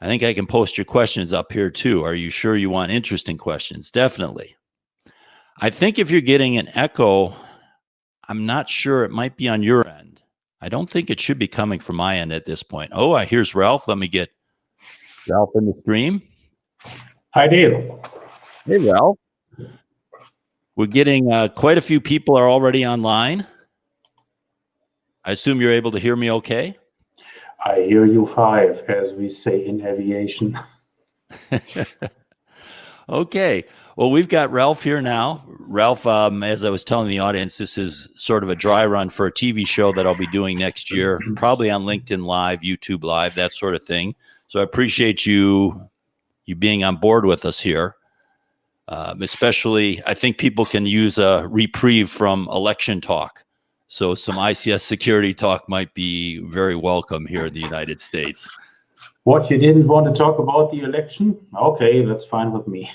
I think I can post your questions up here too. Are you sure you want interesting questions? Definitely. I think if you're getting an echo, I'm not sure. It might be on your end. I don't think it should be coming from my end at this point. Oh, here's Ralph. Let me get Ralph in the stream. Hi, Dale. Hey, Ralph. We're getting quite a few people are already online. I assume you're able to hear me okay? I hear you five, as we say in aviation. Okay. Well, we've got Ralph here now. Ralph, as I was telling the audience, this is sort of a dry run for a TV show that I'll be doing next year, probably on LinkedIn Live, YouTube Live, that sort of thing. So I appreciate you being on board with us here. Especially, I think people can use a reprieve from election talk. So some ICS security talk might be very welcome here in the United States. What, you didn't want to talk about the election? Okay, that's fine with me.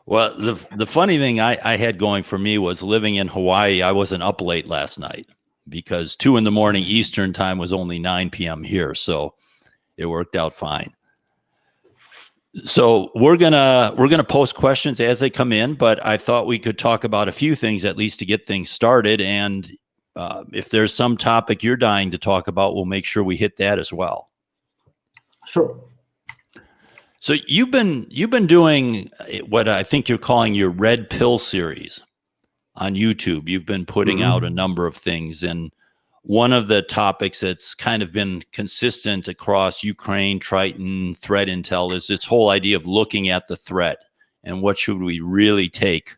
Well, the funny thing I had going for me was living in Hawaii. I wasn't up late last night because 2 a.m. Eastern time was only 9 p.m. here. So it worked out fine. So we're gonna post questions as they come in, but I thought we could talk about a few things at least to get things started. And if there's some topic you're dying to talk about, we'll make sure we hit that as well. Sure. So you've been doing what I think you're calling your Red Pill series on YouTube. You've been putting out a number of things, and one of the topics that's kind of been consistent across Ukraine, Triton, threat intel is this whole idea of looking at the threat and what should we really take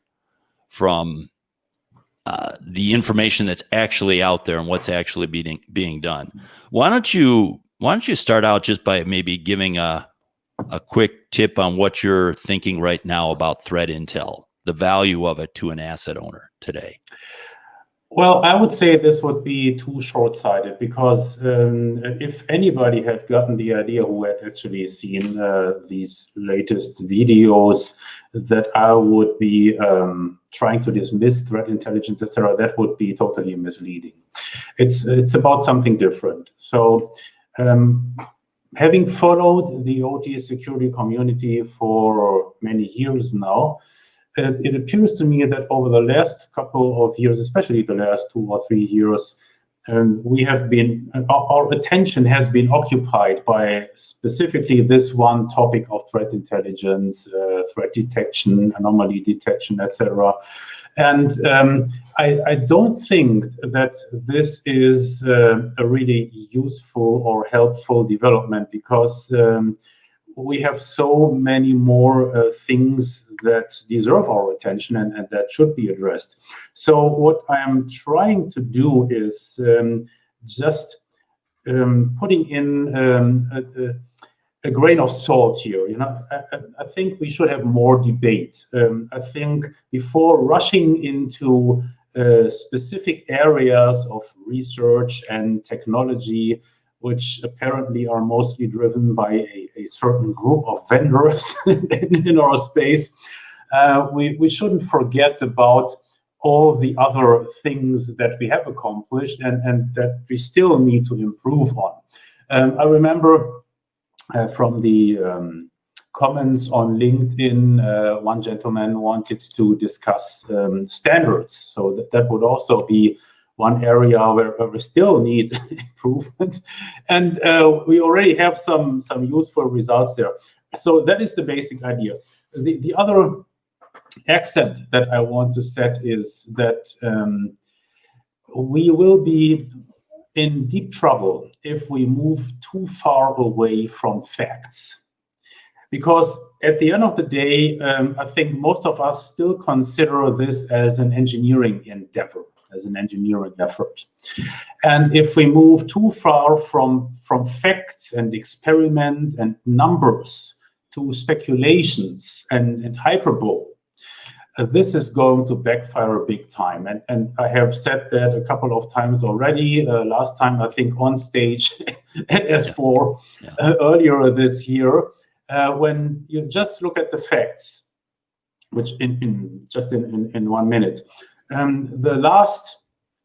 from the information that's actually out there and what's actually being done. Why don't you start out just by maybe giving a quick tip on what you're thinking right now about threat intel, the value of it to an asset owner today? Well, I would say this would be too short-sighted because if anybody had gotten the idea who had actually seen these latest videos that I would be trying to dismiss threat intelligence, etc., that would be totally misleading. It's about something different. So having followed the OT security community for many years now, it appears to me that over the last couple of years, especially the last 2 or 3 years, our attention has been occupied by specifically this one topic of threat intelligence, threat detection, anomaly detection, etc. And I don't think that this is a really useful or helpful development because we have so many more things that deserve our attention and that should be addressed. So what I am trying to do is just putting in a grain of salt here. You know, I think we should have more debate. I think before rushing into specific areas of research and technology, which apparently are mostly driven by a certain group of vendors in our space, we shouldn't forget about all the other things that we have accomplished and that we still need to improve on. I remember from the comments on LinkedIn, one gentleman wanted to discuss standards. So that would also be one area where we still need improvement. And we already have some useful results there. So that is the basic idea. The other accent that I want to set is that we will be in deep trouble if we move too far away from facts. Because at the end of the day, I think most of us still consider this as an engineering endeavor, as an engineering effort. And if we move too far from facts and experiment and numbers to speculations and hyperbole, this is going to backfire big time. And I have said that a couple of times already. Last time, I think, on stage at S4 earlier this year, when you just look at the facts, which in 1 minute, the last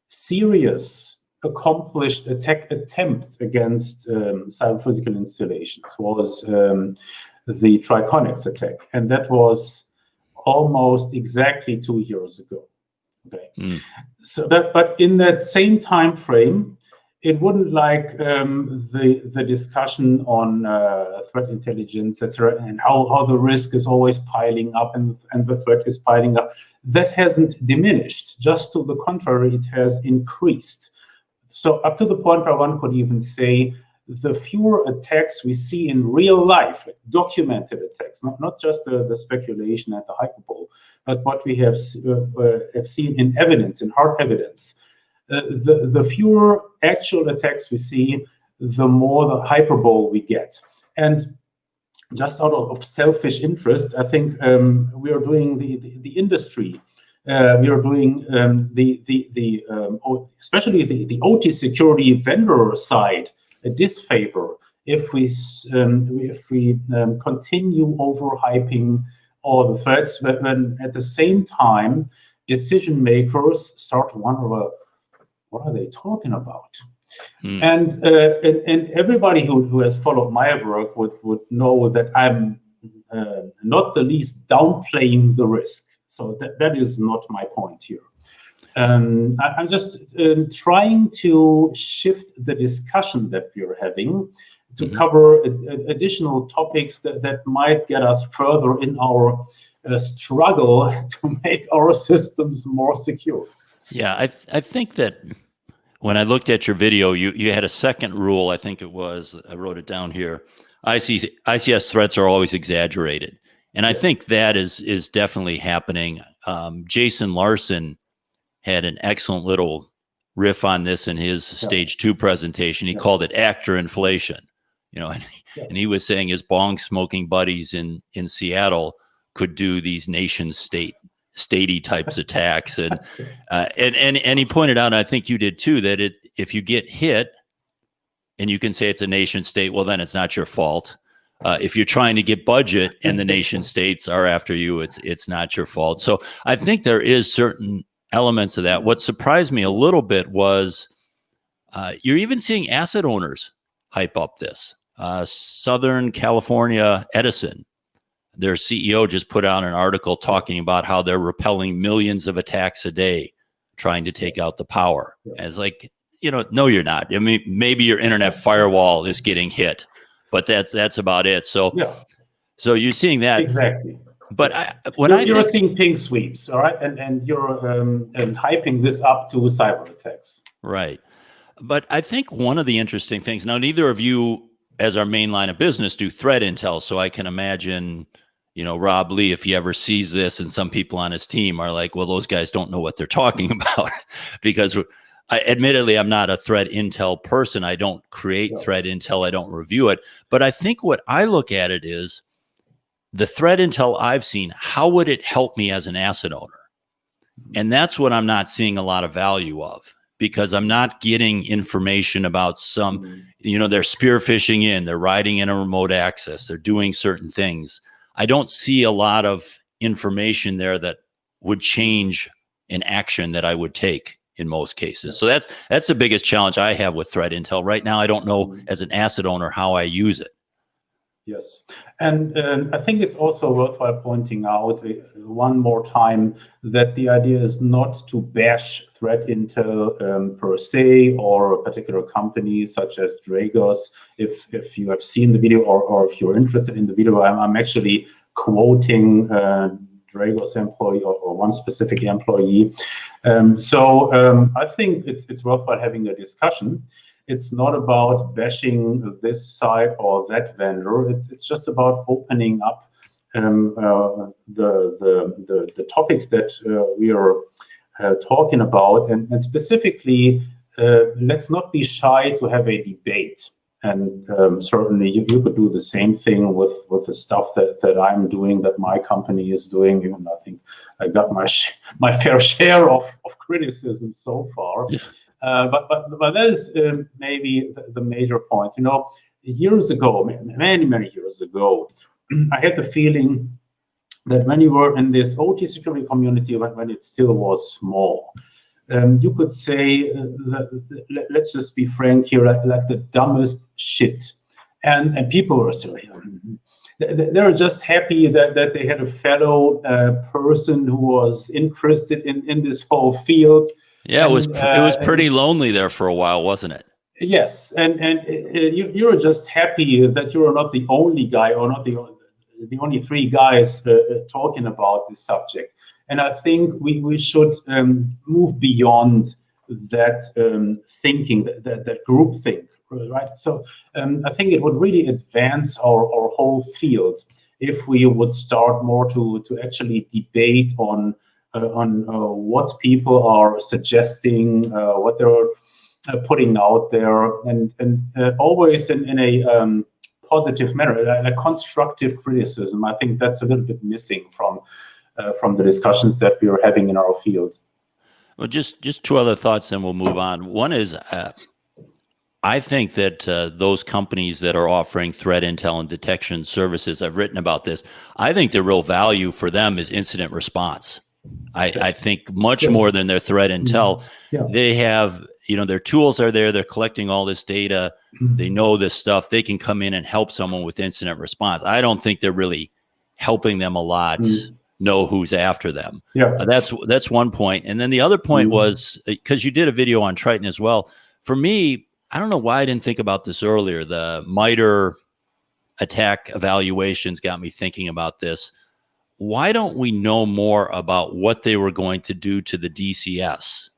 serious accomplished attack attempt against cyber physical installations was the Triconix attack, and that was almost exactly 2 years ago. Okay, so that, but in that same time frame, it wouldn't like the discussion on threat intelligence, etc., and how the risk is always piling up and the threat is piling up. That hasn't diminished. Just to the contrary, it has increased. So up to the point where one could even say the fewer attacks we see in real life, like documented attacks, not just the speculation and the hyperbole, but what we have seen in evidence, in hard evidence, the fewer actual attacks we see, the more the hyperbole we get. And just out of selfish interest, I think we are doing the industry. We are doing especially the OT security vendor side a disfavor if we continue overhyping all the threats, when at the same time decision makers start to wonder, what are they talking about? And everybody who has followed my work would know that I'm not the least downplaying the risk. So that is not my point here. I'm just trying to shift the discussion that we're having to cover additional topics that might get us further in our struggle to make our systems more secure. Yeah, I think that when I looked at your video, you had a second rule. I think it was, I wrote it down here. ICS threats are always exaggerated. And I think that is definitely happening. Jason Larson had an excellent little riff on this in his stage 2 presentation. He called it actor inflation, and he was saying his bong smoking buddies in Seattle could do these nation statey types attacks. And he pointed out, and I think you did too, that if you get hit and you can say it's a nation state, well, then it's not your fault. If you're trying to get budget and the nation states are after you, it's not your fault. So I think there is certain elements of that. What surprised me a little bit was you're even seeing asset owners hype up this. Southern California Edison, their CEO just put out an article talking about how they're repelling millions of attacks a day trying to take out the power. And it's like, no, you're not. I mean, maybe your internet firewall is getting hit, but that's about it. So, so you're seeing that. Exactly. But you're seeing ping sweeps, all right, and you're hyping this up to cyber attacks. Right. But I think one of the interesting things, now neither of you as our main line of business do threat intel, so I can imagine, Rob Lee, if he ever sees this, and some people on his team are like, well, those guys don't know what they're talking about, because admittedly, I'm not a threat intel person. I don't create threat intel. I don't review it. But I think what I look at it is, the threat intel I've seen, how would it help me as an asset owner? And that's what I'm not seeing a lot of value of, because I'm not getting information about some, they're spear phishing in, they're riding in a remote access, they're doing certain things. I don't see a lot of information there that would change an action that I would take in most cases. So that's the biggest challenge I have with threat intel right now. I don't know as an asset owner how I use it. Yes, and I think it's also worthwhile pointing out one more time that the idea is not to bash threat intel per se, or a particular company such as Dragos. If you have seen the video, or if you're interested in the video, I'm actually quoting Dragos employee or one specific employee. So I think it's worthwhile having a discussion. It's not about bashing this side or that vendor. It's just about opening up the topics that we are talking about, and specifically, let's not be shy to have a debate. And certainly, you could do the same thing with the stuff that I'm doing, that my company is doing. Even I think I got my fair share of criticism so far. Yeah. But that is maybe the major point. Years ago, many years ago, I had the feeling that when you were in this OT security community, when it still was small, you could say, let's just be frank here, like the dumbest shit. And people are sorry. They're just happy that they had a fellow person who was interested in this whole field. Yeah, it was pretty lonely there for a while, wasn't it? Yes, and you're just happy that you're not the only guy or not the only three guys talking about this subject. And I think we should move beyond that thinking, that group think. Right, so I think it would really advance our whole field if we would start more to actually debate on what people are suggesting, what they're putting out there, and always in a positive manner, a constructive criticism. I think that's a little bit missing from the discussions that we are having in our field. Well, just two other thoughts, then we'll move on. One is, I think that those companies that are offering threat intel and detection services, I've written about this, I think the real value for them is incident response. I think much more than their threat intel. Yeah. They have, their tools are there. They're collecting all this data. They know this stuff. They can come in and help someone with incident response. I don't think they're really helping them a lot know who's after them. Yeah. That's one point. And then the other point was, because you did a video on Triton as well. For me, I don't know why I didn't think about this earlier. The MITRE attack evaluations got me thinking about this. Why don't we know more about what they were going to do to the DCS?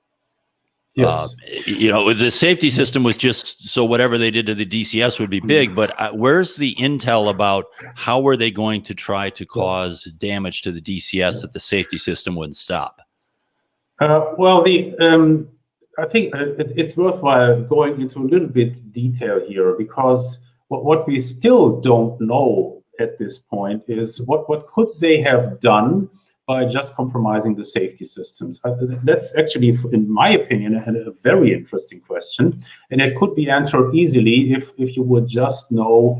Yes. The safety system was just so whatever they did to the DCS would be big, but where's the intel about how were they going to try to cause damage to the DCS that the safety system wouldn't stop? I think it's worthwhile going into a little bit detail here, because what we still don't know at this point is what could they have done by just compromising the safety systems. That's actually, in my opinion, a very interesting question, and it could be answered easily if you would just know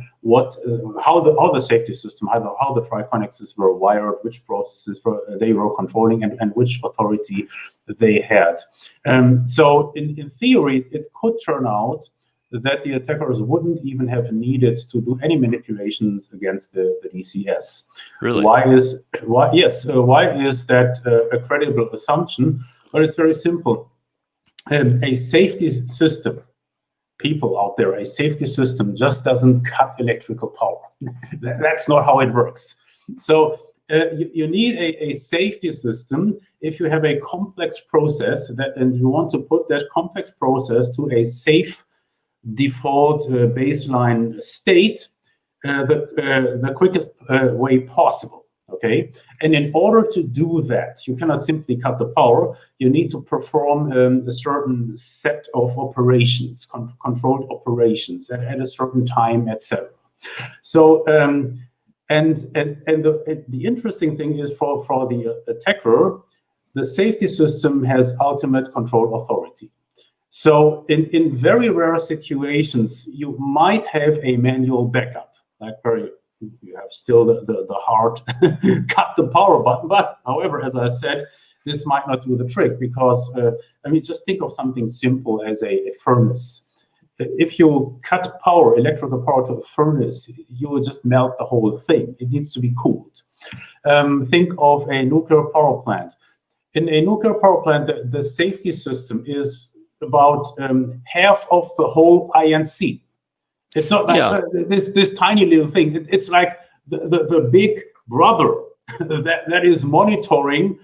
how the safety system, how the Triconnexes were wired, which processes they were controlling, and which authority they had. So in theory, it could turn out that the attackers wouldn't even have needed to do any manipulations against the DCS. Really? Why is that a credible assumption? Well, it's very simple. A safety system, people out there, a safety system just doesn't cut electrical power. That's not how it works. So you need a safety system if you have a complex process and you want to put that complex process to a safe default baseline state the quickest way possible. Okay, and in order to do that, you cannot simply cut the power. You need to perform a certain set of operations, controlled operations at a certain time, etc. So and the interesting thing is for the attacker, the safety system has ultimate control authority. So in very rare situations, you might have a manual backup, like you have still the hard cut the power button. But however, as I said, this might not do the trick, because just think of something simple as a furnace. If you cut electrical power to a furnace, you will just melt the whole thing. It needs to be cooled. Think of a nuclear power plant. In a nuclear power plant, the safety system is about half of the whole INC. It's not like this tiny little thing. It's like the big brother that is monitoring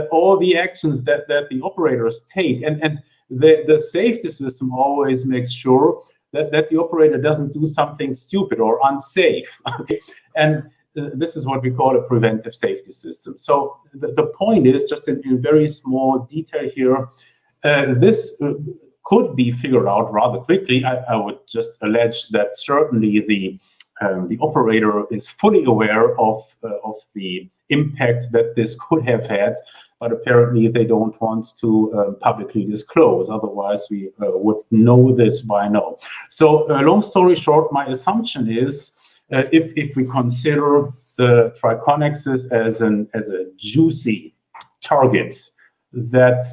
all the actions that the operators take, and the safety system always makes sure that the operator doesn't do something stupid or unsafe. Okay, and this is what we call a preventive safety system. So the point is, just in very small detail here, this could be figured out rather quickly. I would just allege that certainly the operator is fully aware of the impact that this could have had, but apparently they don't want to publicly disclose. Otherwise, we would know this by now. So long story short, my assumption is if we consider the Triconnexes as a juicy target, that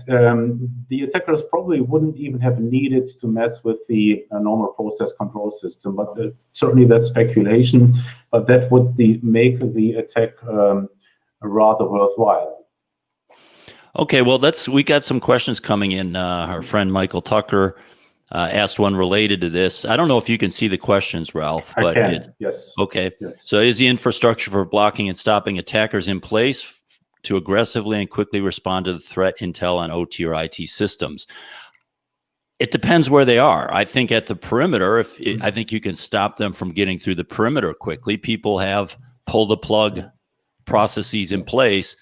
the attackers probably wouldn't even have needed to mess with the normal process control system. But certainly that's speculation, but that would make the attack rather worthwhile. Okay, well, we got some questions coming in. Our friend Michael Tucker asked one related to this. I don't know if you can see the questions, Ralph. But I can, yes. Okay. Yes. So is the infrastructure for blocking and stopping attackers in place to aggressively and quickly respond to the threat intel on OT or IT systems? It depends where they are. I think at the perimeter, I think you can stop them from getting through the perimeter quickly. People have pull the plug processes in place.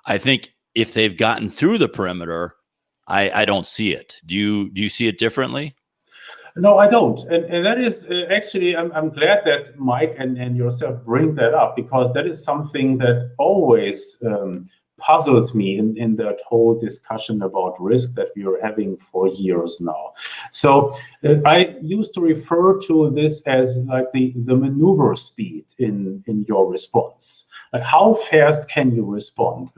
I think if they've gotten through the perimeter, I don't see it. Do you see it differently? No, I don't. And that is actually, I'm glad that Mike and yourself bring that up, because that is something that always puzzled me in that whole discussion about risk that we are having for years now. So I used to refer to this as like the maneuver speed in your response. Like how fast can you respond?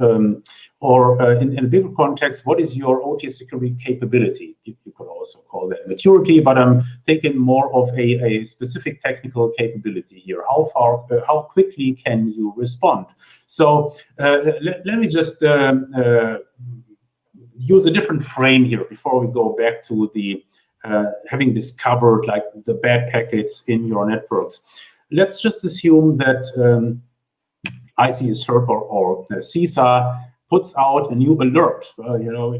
Or in a bigger context, what is your OT security capability? You could also call that maturity, but I'm thinking more of a specific technical capability here. How quickly can you respond? So let me just use a different frame here before we go back to the having discovered like the bad packets in your networks. Let's just assume that ICS or CISA puts out a new alert.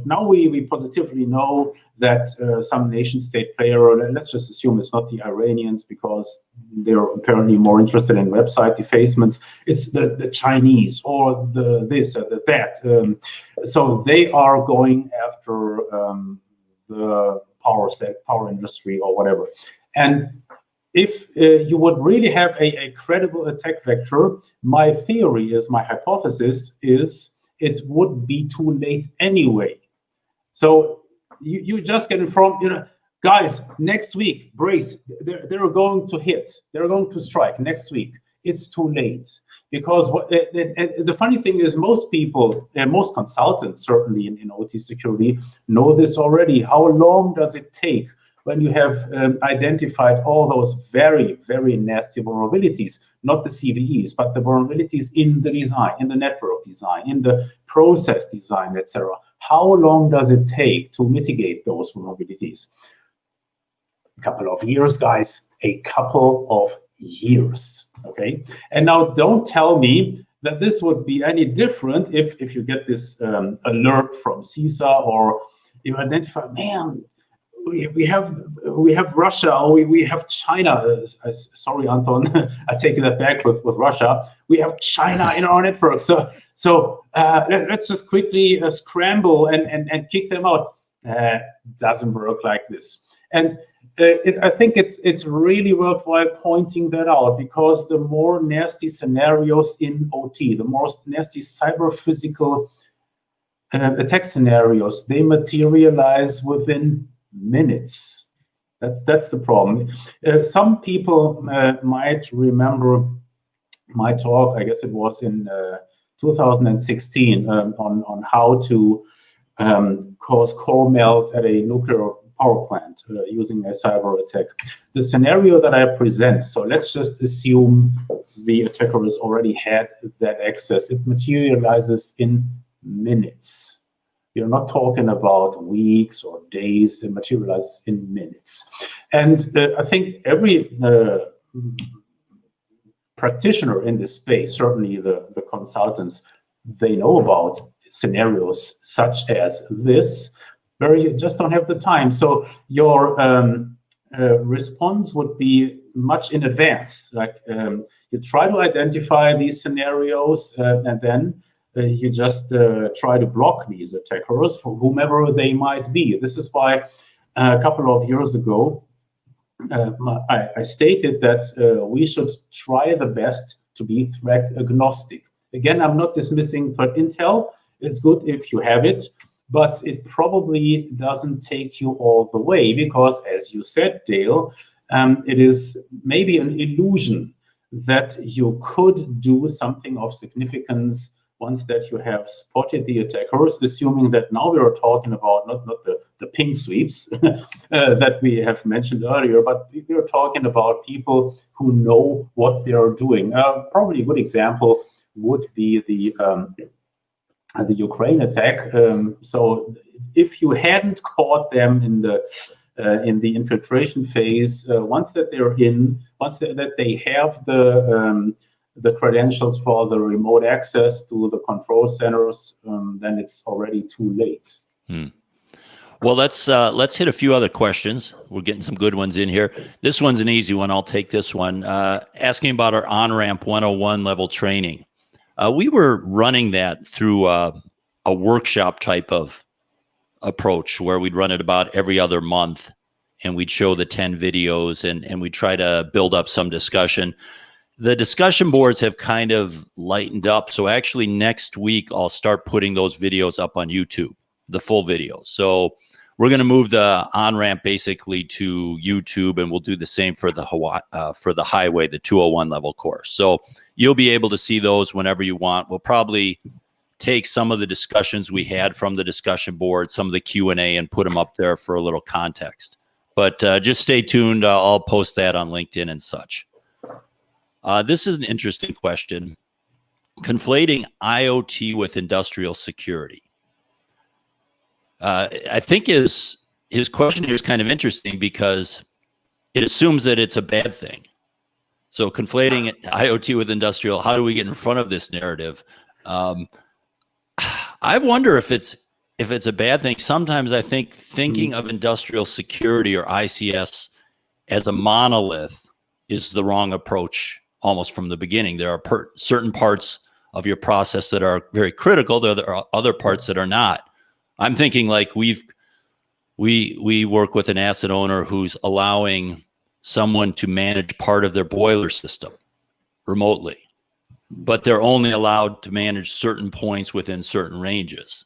Now we positively know that some nation-state player, let's just assume it's not the Iranians because they're apparently more interested in website defacements. It's the Chinese or the this or the that. So they are going after the power industry or whatever. And if you would really have a credible attack vector, my hypothesis is it would be too late anyway. So you just get informed, guys, next week, brace, they're going to hit, they're going to strike next week. It's too late. Because the funny thing is most people, most consultants certainly in OT security know this already. How long does it take when you have identified all those very, very nasty vulnerabilities, not the CVEs, but the vulnerabilities in the design, in the network design, in the process design, etc. How long does it take to mitigate those vulnerabilities? A couple of years, guys, a couple of years, okay? And now don't tell me that this would be any different if you get this alert from CISA or you identify, man, we have Russia, or we have China. Sorry, Anton, I take that back with Russia. We have China in our network. So let's just quickly scramble and kick them out. Doesn't work like this. And I think it's really worthwhile pointing that out, because the more nasty scenarios in OT, the more nasty cyber-physical attack scenarios, they materialize within minutes. That's the problem. Some people might remember my talk, I guess it was in 2016, on how to cause core melt at a nuclear power plant using a cyber attack. The scenario that I present, so let's just assume the attacker has already had that access. It materializes in minutes. You're not talking about weeks or days. It materializes in minutes. And I think every practitioner in this space, certainly the consultants, they know about scenarios such as this, where you just don't have the time. So your response would be much in advance. Like you try to identify these scenarios and then you just try to block these attackers for whomever they might be. This is why a couple of years ago, I stated that we should try the best to be threat agnostic. Again, I'm not dismissing threat intel. It's good if you have it, but it probably doesn't take you all the way, because as you said, Dale, it is maybe an illusion that you could do something of significance once that you have spotted the attackers, assuming that now we are talking about not the ping sweeps that we have mentioned earlier, but we are talking about people who know what they are doing. Probably a good example would be the Ukraine attack. So if you hadn't caught them in the infiltration phase, once that they have the credentials for the remote access to the control centers, then it's already too late. Well, let's hit a few other questions. We're getting some good ones in here. This one's an easy one. I'll take this one. Asking about our on-ramp 101 level training. We were running that through a workshop type of approach where we'd run it about every other month, and we'd show the 10 videos and we'd try to build up some discussion. The discussion boards have kind of lightened up. So actually next week, I'll start putting those videos up on YouTube, the full videos. So we're going to move the on-ramp basically to YouTube, and we'll do the same for the highway, the 201 level course. So you'll be able to see those whenever you want. We'll probably take some of the discussions we had from the discussion board, some of the Q&A, and put them up there for a little context. But just stay tuned. I'll post that on LinkedIn and such. This is an interesting question. Conflating IoT with industrial security. I think his question here is kind of interesting because it assumes that it's a bad thing. So conflating IoT with industrial, how do we get in front of this narrative? I wonder if it's a bad thing. Sometimes I think thinking of industrial security or ICS as a monolith is the wrong approach almost from the beginning. There are certain parts of your process that are very critical. There are other parts that are not. I'm thinking like we work with an asset owner who's allowing someone to manage part of their boiler system remotely, but they're only allowed to manage certain points within certain ranges.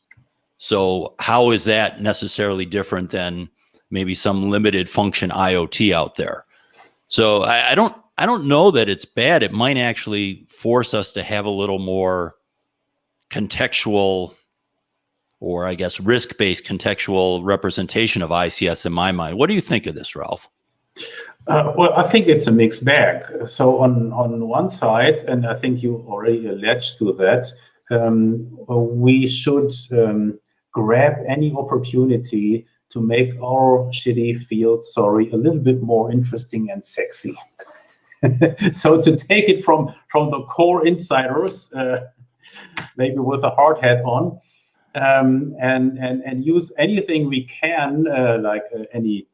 So how is that necessarily different than maybe some limited function IoT out there? So I don't know that it's bad. It might actually force us to have a little more contextual, or I guess risk-based contextual representation of ICS in my mind. What do you think of this, Ralph? Well, I think it's a mixed bag. So on one side, and I think you already alleged to that, we should grab any opportunity to make our shitty field, a little bit more interesting and sexy. So to take it from the core insiders, maybe with a hard hat on, and use anything we can, like any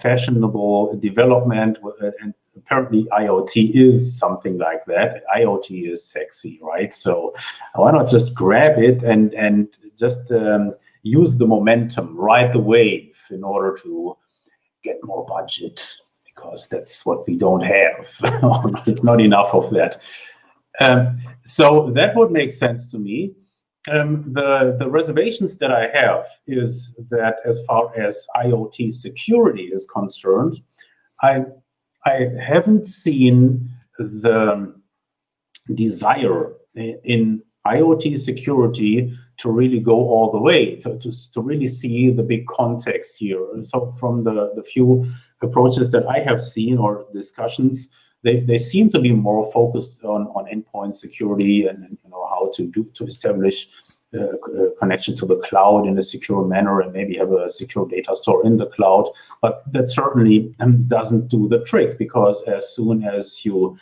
fashionable development, and apparently IoT is something like that. IoT is sexy, right? So why not just grab it and just use the momentum, ride the wave in order to get more budget, because that's what we don't have, not enough of that. So that would make sense to me. The reservations that I have is that as far as IoT security is concerned, I haven't seen the desire in IoT security to really go all the way, to really see the big context here. So from the few approaches that I have seen or discussions, they seem to be more focused on endpoint security and how to establish a connection to the cloud in a secure manner and maybe have a secure data store in the cloud. But that certainly doesn't do the trick, because as soon as you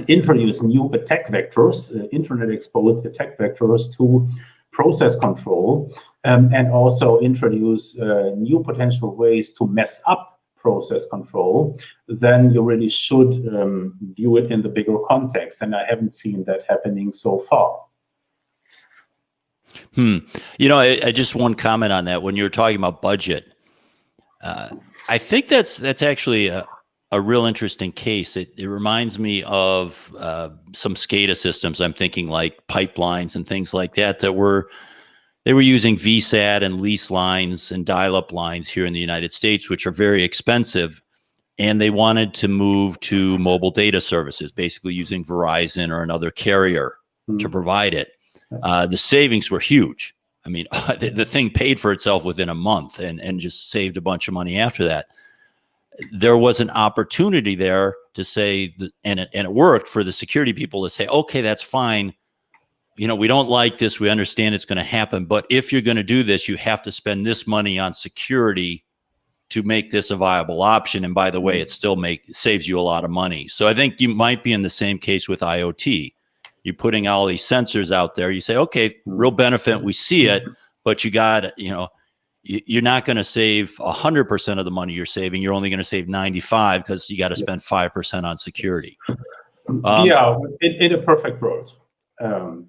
introduce new attack vectors, internet exposed attack vectors to process control, and also introduce new potential ways to mess up process control, then you really should view it in the bigger context. And I haven't seen that happening so far. I just one comment on that. When you're talking about budget, I think that's actually a real interesting case. It reminds me of some SCADA systems. I'm thinking like pipelines and things like that they were using VSAT and lease lines and dial-up lines here in the United States, which are very expensive. And they wanted to move to mobile data services, basically using Verizon or another carrier to provide it. The savings were huge. I mean, the thing paid for itself within a month and just saved a bunch of money after that. There was an opportunity there to say, and it worked for the security people to say, okay, that's fine. You know, we don't like this. We understand it's going to happen. But if you're going to do this, you have to spend this money on security to make this a viable option. And by the way, it still saves you a lot of money. So I think you might be in the same case with IoT. You're putting all these sensors out there. You say, okay, real benefit, we see it, but you got, you know, you're not going to save 100% of the money you're saving. You're only going to save 95 because you got to spend 5% on security. Yeah, in a perfect world,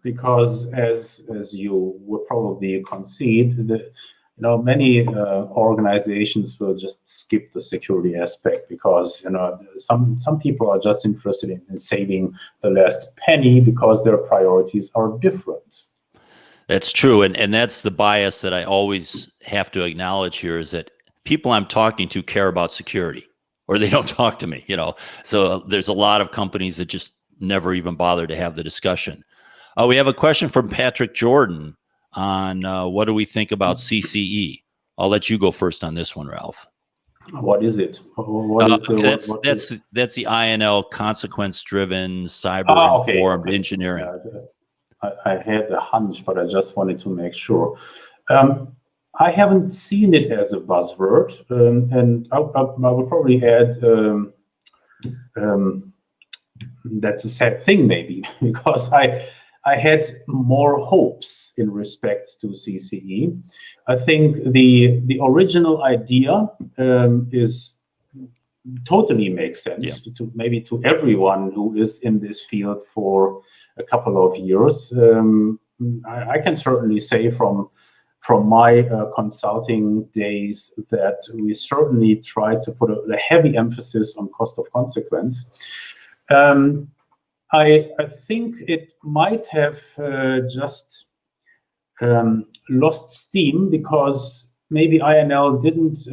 because as you would probably concede, that you know, many organizations will just skip the security aspect because, you know, some people are just interested in saving the last penny because their priorities are different. That's true. And that's the bias that I always have to acknowledge here, is that people I'm talking to care about security, or they don't talk to me, you know. So there's a lot of companies that just never even bother to have the discussion. We have a question from Patrick Jordan on what do we think about CCE? I'll let you go first on this one, Ralph. What is it? That's the INL, consequence-driven cyber-informed engineering. I had a hunch, but I just wanted to make sure. I haven't seen it as a buzzword, and I would probably add that's a sad thing, maybe, because I had more hopes in respect to CCE. I think the original idea is totally makes sense to everyone who is in this field for a couple of years. I can certainly say from my consulting days that we certainly try to put a heavy emphasis on cost of consequence. I think it might have just lost steam because maybe INL didn't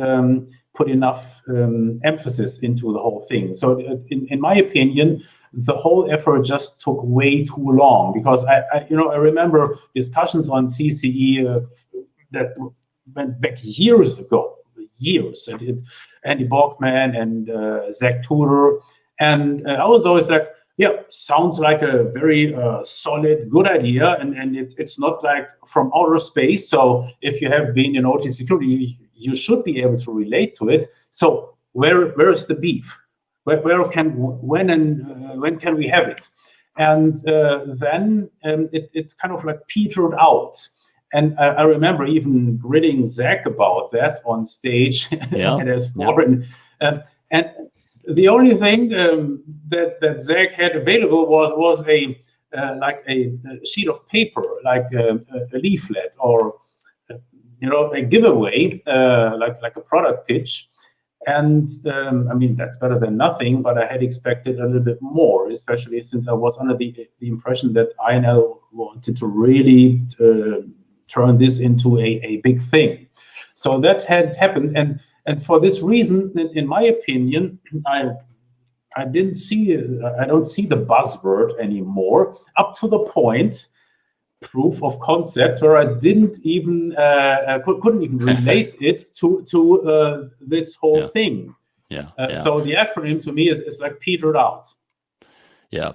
put enough emphasis into the whole thing. So in my opinion, the whole effort just took way too long, because I remember discussions on CCE that went back years ago, and Andy Borkman and Zach Tudor, and I was always like, yeah, sounds like a very solid, good idea, and it's not like from outer space. So if you have been in OT security, you should be able to relate to it. So where is the beef? When can we have it? And then it kind of like petered out. And I remember even grilling Zach about that on stage at S4. And the only thing that Zach had available was a sheet of paper, like a leaflet, or a giveaway, like a product pitch. And I mean, that's better than nothing, but I had expected a little bit more, especially since I was under the impression that INL wanted to really turn this into a big thing. So that had happened, and for this reason, in my opinion, I don't see the buzzword anymore, up to the point, proof of concept, where I didn't even couldn't even relate it to this whole thing. So the acronym to me is like petered out. Yeah.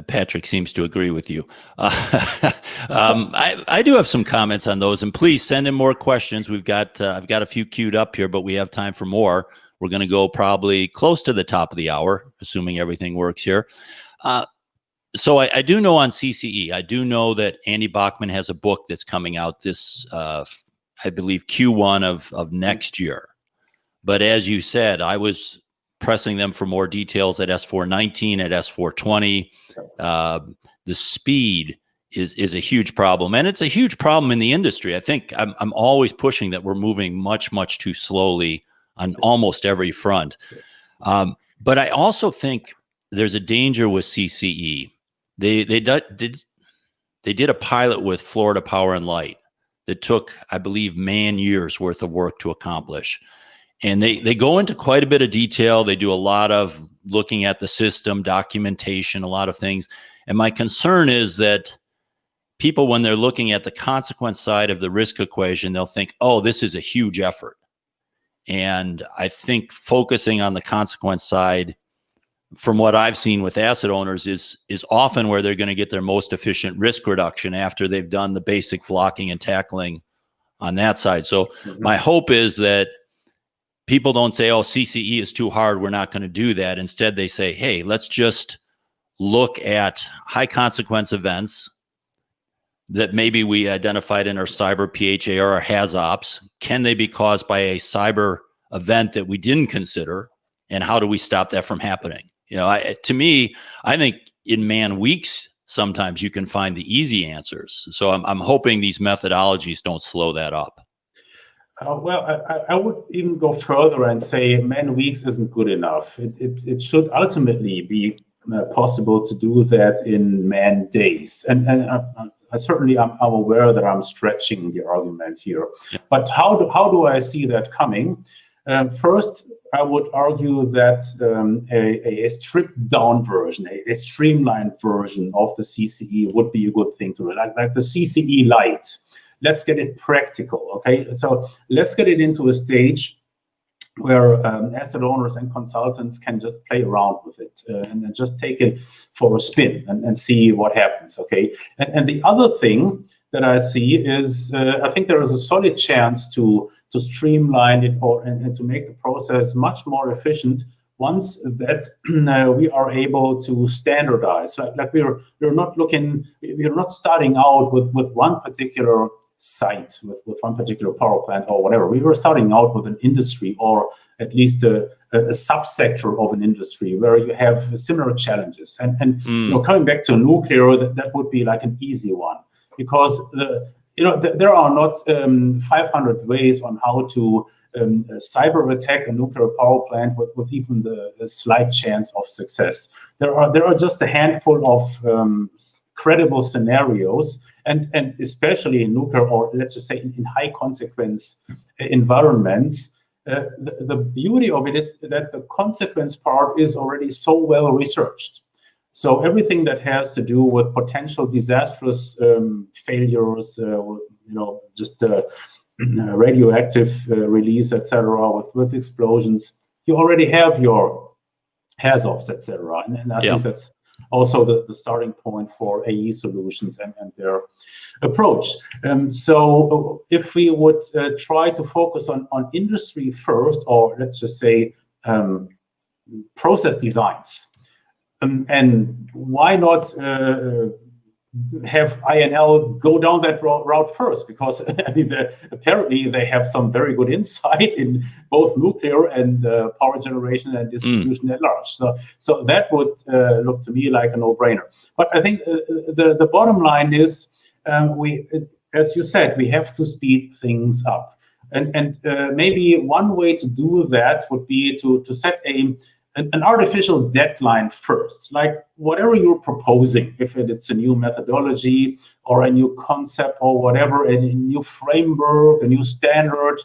Patrick seems to agree with you. I do have some comments on those, and please send in more questions. I've got a few queued up here, but we have time for more. We're going to go probably close to the top of the hour, assuming everything works here. So I do know on CCE, I do know that Andy Bachman has a book that's coming out this, I believe, Q1 of next year. But as you said, I was pressing them for more details at S419, at S420. The speed is a huge problem, and it's a huge problem in the industry. I think I'm always pushing that we're moving much, much too slowly on almost every front. But I also think there's a danger with CCE. They did a pilot with Florida Power and Light that took, I believe, man years worth of work to accomplish. And they go into quite a bit of detail. They do a lot of looking at the system, documentation, a lot of things. And my concern is that people, when they're looking at the consequence side of the risk equation, they'll think, oh, this is a huge effort. And I think focusing on the consequence side, from what I've seen with asset owners, is often where they're going to get their most efficient risk reduction after they've done the basic blocking and tackling on that side. So my hope is that people don't say, oh, CCE is too hard, we're not going to do that. Instead, they say, hey, let's just look at high consequence events that maybe we identified in our cyber PHA or our HAZOps. Can they be caused by a cyber event that we didn't consider? And how do we stop that from happening? You know, to me, I think in man weeks, sometimes you can find the easy answers. So I'm hoping these methodologies don't slow that up. I would even go further and say man weeks isn't good enough. It should ultimately be possible to do that in man days. And I certainly I'm aware that I'm stretching the argument here. Yeah. But how do I see that coming? First, I would argue that a stripped down version, a streamlined version of the CCE would be a good thing to do, like the CCE Lite. Let's get it practical, okay? So let's get it into a stage where asset owners and consultants can just play around with it and then just take it for a spin and see what happens, okay? And the other thing that I see is I think there is a solid chance to streamline it and to make the process much more efficient once that we are able to standardize. Like we're not starting out with one particular site, with one particular power plant or whatever. We were starting out with an industry, or at least a subsector of an industry where you have similar challenges. And you know, coming back to nuclear, that would be like an easy one, because there are not 500 ways on how to cyber attack a nuclear power plant with even the slight chance of success. There are just a handful of credible scenarios, and especially in nuclear, or let's just say in high consequence environments, the beauty of it is that the consequence part is already so well researched. So everything that has to do with potential disastrous failures, just radioactive release, etc., with explosions, you already have your HAZOps, etc. And I think that's also the starting point for AE solutions and their approach. So if we would try to focus on industry first, or let's just say process designs, and why not have INL go down that route first? Because I mean, apparently they have some very good insight in both nuclear and power generation and distribution at large. So that would look to me like a no-brainer. But I think the bottom line is, as you said, we have to speed things up. And maybe one way to do that would be to set an artificial deadline first, like whatever you're proposing, if it's a new methodology or a new concept or whatever, a new framework, a new standard,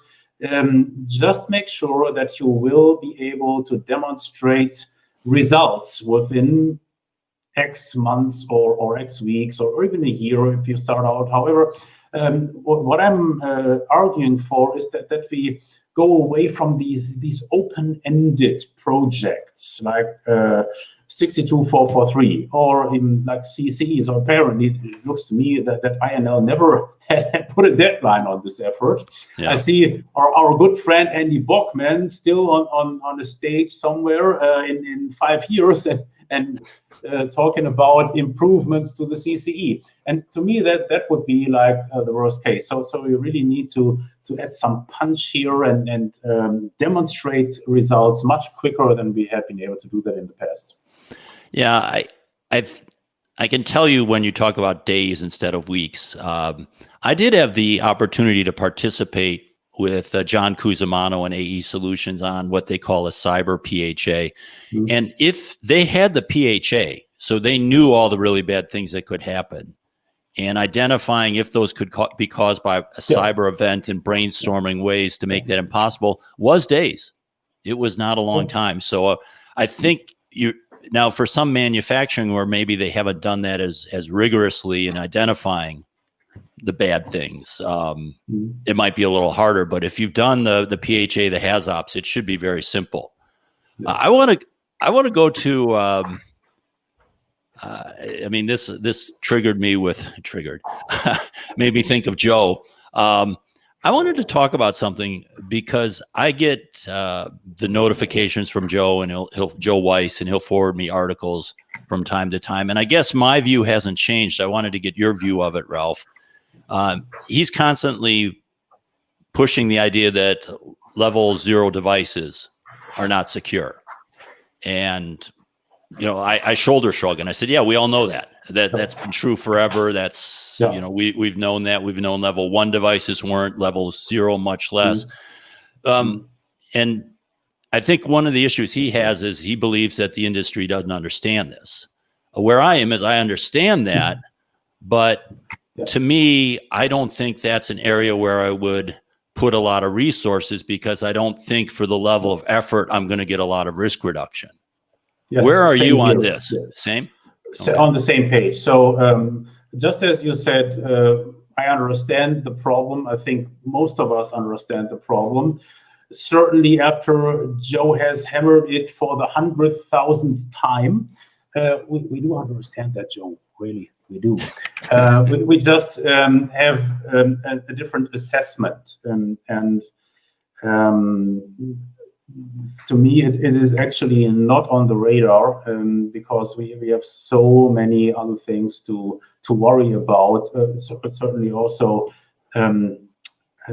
just make sure that you will be able to demonstrate results within X months or X weeks or even a year if you start out. However, what I'm arguing for is that we go away from these open-ended projects like 62443 or in like CCE. So apparently it looks to me that INL never had put a deadline on this effort. Yeah. I see our good friend Andy Bockman still on a stage somewhere in 5 years and talking about improvements to the CCE. And to me, that would be like the worst case. So we really need to add some punch here and demonstrate results much quicker than we have been able to do that in the past. Yeah, I can tell you when you talk about days instead of weeks. I did have the opportunity to participate with John Cusimano and AE Solutions on what they call a cyber PHA. Mm-hmm. And if they had the PHA, so they knew all the really bad things that could happen, and identifying if those could be caused by a cyber event and brainstorming ways to make that impossible was days. It was not a long time. So I think now for some manufacturing where maybe they haven't done that as rigorously in identifying the bad things, it might be a little harder. But if you've done the PHA, the HAZOPs, it should be very simple. Yes. I want to go to. I mean, this triggered me made me think of Joe. I wanted to talk about something because I get the notifications from Joe, and Joe Weiss, and he'll forward me articles from time to time. And I guess my view hasn't changed. I wanted to get your view of it, Ralph. He's constantly pushing the idea that level 0 devices are not secure. And, I shoulder shrug and I said, yeah, we all know that's been true forever. That's, we've known that. We've known level 1 devices weren't, level 0 much less. And I think one of the issues he has is he believes that the industry doesn't understand this. Where I am is I understand that, but to me, I don't think that's an area where I would put a lot of resources, because I don't think for the level of effort, I'm going to get a lot of risk reduction. Yes, where are you on this? Yeah. Same? Okay. On the same page. So just as you said, I understand the problem. I think most of us understand the problem. Certainly after Joe has hammered it for the 100,000th time, we do understand that, Joe, really. We do. We just have a different assessment, and to me, it is actually not on the radar, because we have so many other things to worry about. Certainly, also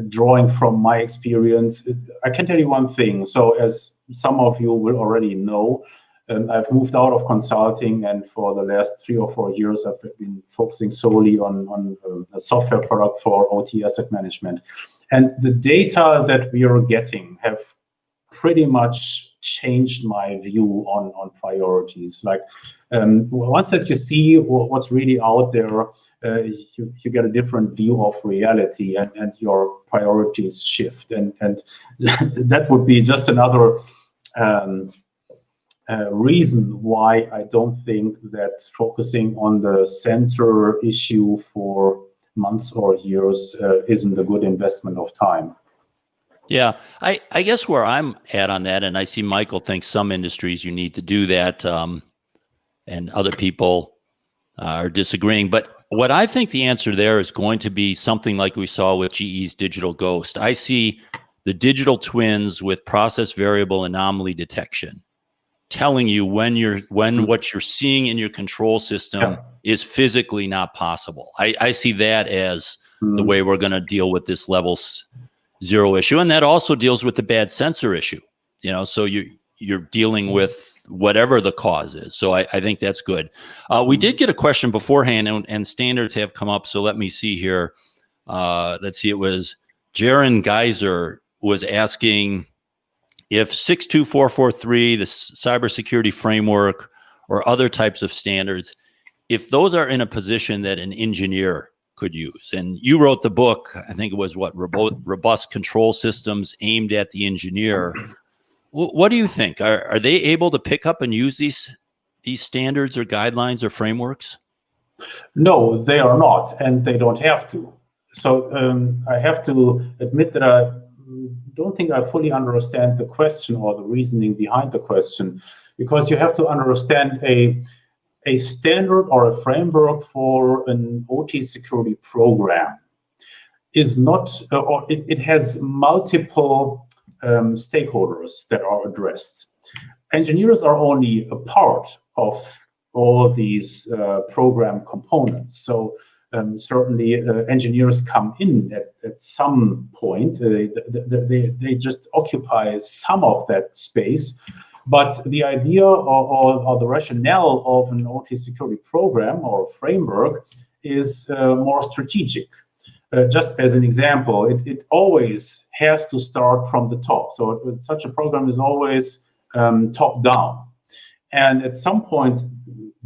drawing from my experience, I can tell you one thing. So, as some of you will already know, I've moved out of consulting, and for the last 3 or 4 years, I've been focusing solely on a software product for OT asset management. And the data that we are getting have pretty much changed my view on priorities. Like once that you see what's really out there, you get a different view of reality, and your priorities shift. And that would be just another reason why I don't think that focusing on the sensor issue for months or years isn't a good investment of time. Yeah, I guess where I'm at on that, and I see Michael thinks some industries you need to do that, and other people are disagreeing. But what I think the answer there is going to be something like we saw with GE's Digital Ghost. I see the digital twins with process variable anomaly detection, telling you when what you're seeing in your control system is physically not possible. I see that as the way we're going to deal with this level 0 issue, and that also deals with the bad sensor issue. So you're dealing with whatever the cause is. So I think that's good. We did get a question beforehand, and standards have come up. So let me see here. Let's see. It was Jaron Geyser was asking if 62443, the cybersecurity framework, or other types of standards, if those are in a position that an engineer could use. And you wrote the book, I think it was Robust Control Systems Aimed at the Engineer. What do you think? Are they able to pick up and use these standards or guidelines or frameworks? No, they are not, and they don't have to. So I have to admit that I don't think I fully understand the question or the reasoning behind the question, because you have to understand a standard or a framework for an OT security program is not, or it has multiple stakeholders that are addressed. Engineers are only a part of all these program components. So certainly engineers come in at some point. They just occupy some of that space. But the idea or the rationale of an OT security program or framework is more strategic. Just as an example, it always has to start from the top. So such a program is always top down. And at some point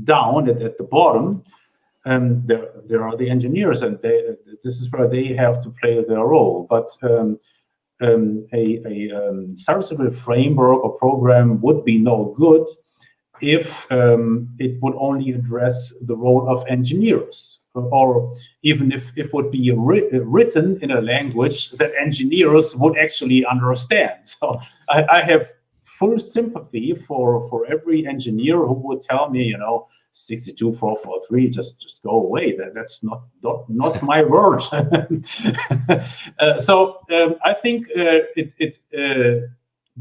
down at the bottom, there are the engineers, and this is where they have to play their role. But a cybersecurity framework or program would be no good if it would only address the role of engineers, or even if it would be written in a language that engineers would actually understand. So I have full sympathy for every engineer who would tell me, 62443, just go away. That's not my word. So I think it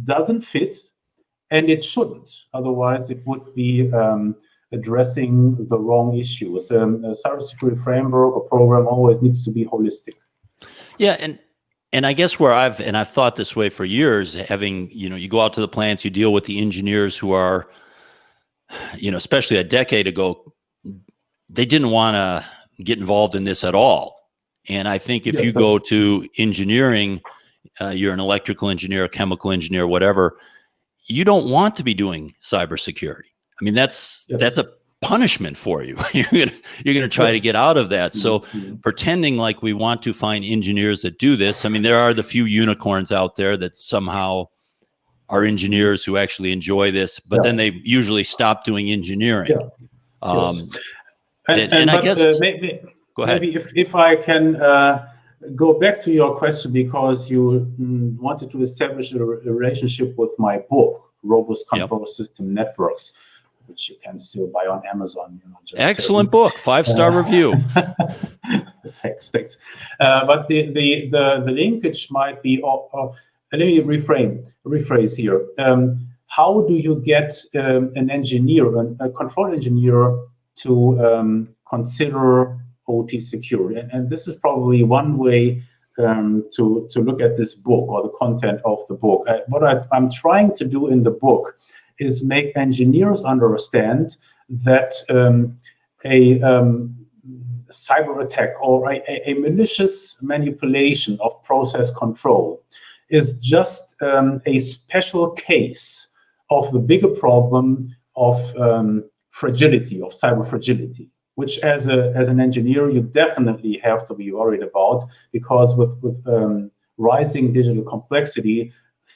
doesn't fit, and it shouldn't. Otherwise, it would be addressing the wrong issues. A cybersecurity framework or program always needs to be holistic. Yeah, and I guess I've thought this way for years, having, you go out to the plants, you deal with the engineers who are, especially a decade ago, they didn't want to get involved in this at all. And I think if you go to engineering, you're an electrical engineer, a chemical engineer, whatever, you don't want to be doing cybersecurity. I mean, that's a punishment for you. You're gonna try to get out of that. So pretending like we want to find engineers that do this, I mean, there are the few unicorns out there that somehow are engineers who actually enjoy this, but then they usually stop doing engineering. And I guess go ahead. Maybe if I can go back to your question, because you wanted to establish a relationship with my book, Robust Control System Networks, which you can still buy on Amazon. Excellent book, 5-star review. Thanks. But the linkage might be. Let me rephrase here. How do you get an engineer, a control engineer, to consider OT security? And this is probably one way to look at this book or the content of the book. What I'm trying to do in the book is make engineers understand that a cyber attack or a malicious manipulation of process control is just a special case of the bigger problem of fragility, of cyber fragility, which as an engineer you definitely have to be worried about, because with rising digital complexity,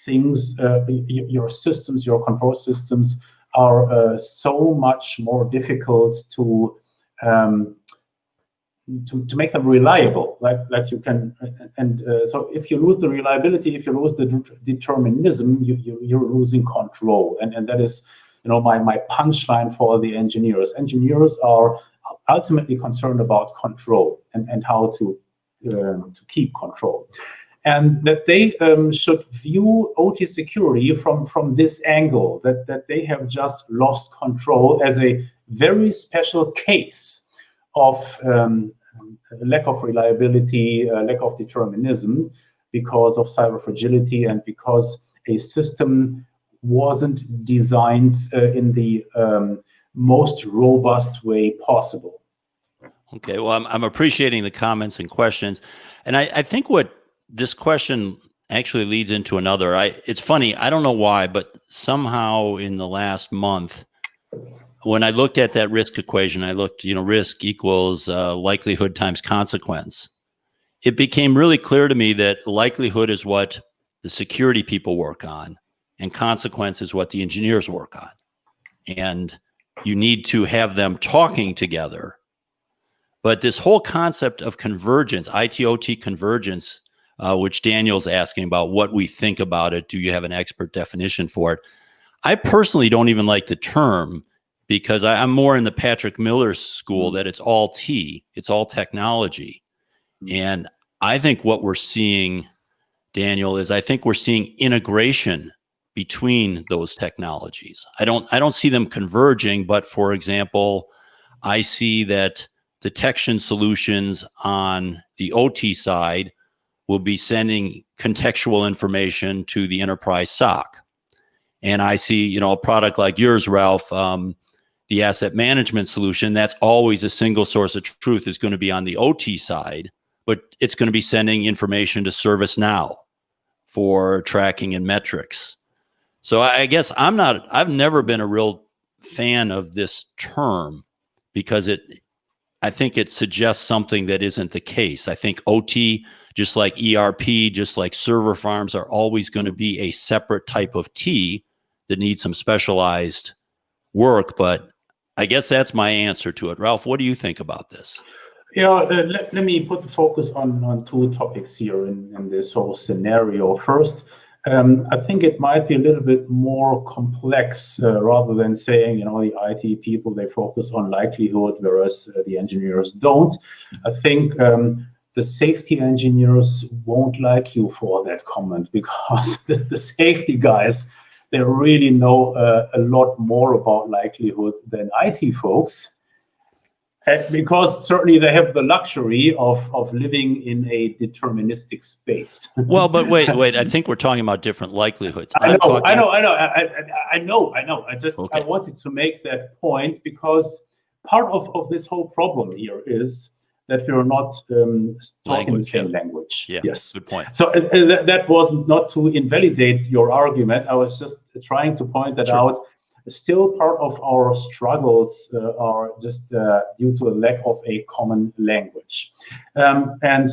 things, your systems, your control systems are so much more difficult to make them reliable, like you can, and so if you lose the reliability, if you lose the determinism, you're losing control, and that is, my punchline for the engineers. Engineers are ultimately concerned about control and how to keep control, and that they should view OT security from this angle, that they have just lost control as a very special case of lack of reliability, lack of determinism, because of cyber fragility and because a system wasn't designed in the most robust way possible. Okay, well, I'm appreciating the comments and questions, and I think what this question actually leads into another. It's funny, I don't know why, but somehow in the last month, when I looked at that risk equation, I looked, risk equals likelihood times consequence. It became really clear to me that likelihood is what the security people work on, and consequence is what the engineers work on. And you need to have them talking together. But this whole concept of convergence, IT-OT convergence, which Daniel's asking about, what we think about it, do you have an expert definition for it? I personally don't even like the term, because I'm more in the Patrick Miller school that it's all T, it's all technology. And I think what we're seeing, Daniel, is I think we're seeing integration between those technologies. I don't see them converging, but for example, I see that detection solutions on the OT side will be sending contextual information to the enterprise SOC. And I see, a product like yours, Ralph, the asset management solution, that's always a single source of truth, is going to be on the OT side, but it's going to be sending information to ServiceNow for tracking and metrics. So I guess I've never been a real fan of this term, because I think it suggests something that isn't the case. I think OT, just like ERP, just like server farms, are always going to be a separate type of T that needs some specialized work, but I guess that's my answer to it. Ralph, what do you think about this? Yeah, let me put the focus on two topics here in this whole scenario. First, I think it might be a little bit more complex rather than saying, the IT people, they focus on likelihood, whereas the engineers don't. I think the safety engineers won't like you for that comment, because the safety guys, they really know a lot more about likelihood than IT folks. Because certainly they have the luxury of living in a deterministic space. Well, but wait. I think we're talking about different likelihoods. I know. Okay. I wanted to make that point, because part of this whole problem here is that we're not talking the same language. Yeah, yes. Good point. So that was not to invalidate your argument. I was just trying to point that out. Still, part of our struggles are just due to a lack of a common language. And